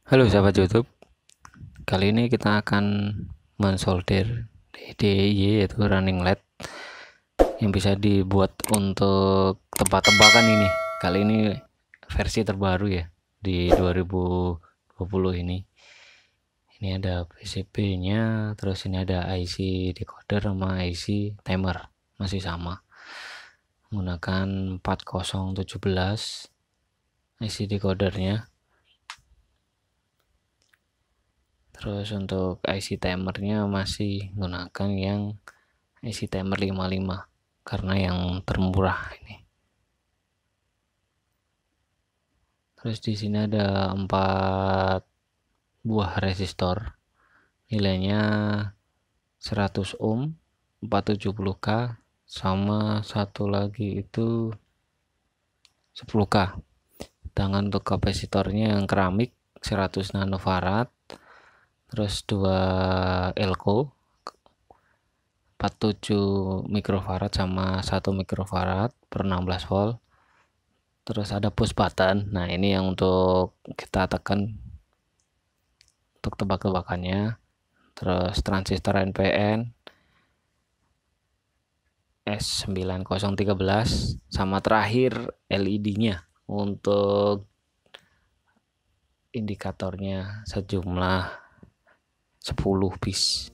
Halo sahabat YouTube, kali ini kita akan mensolder DDY yaitu running led yang bisa dibuat untuk tebak-tebakan ini. Kali ini versi terbaru ya di 2020 ini. Ini ada PCB nya, terus ini ada IC decoder sama IC timer, masih sama. Menggunakan 4017 IC decodernya. Terus untuk IC timernya masih menggunakan yang IC timer 55 karena yang termurah ini. Terus di sini ada 4 buah resistor, nilainya 100 ohm, 470k, sama satu lagi itu 10k. Sedangkan untuk kapasitornya yang keramik 100 nanofarad, terus 2 ELCo 47 mikrofarad sama 1 mikrofarad per 16 volt. Terus ada push button. Nah, ini yang untuk kita tekan untuk tebak-tebakannya. Terus transistor NPN S9013 sama terakhir LED-nya untuk indikatornya sejumlah 10 piece.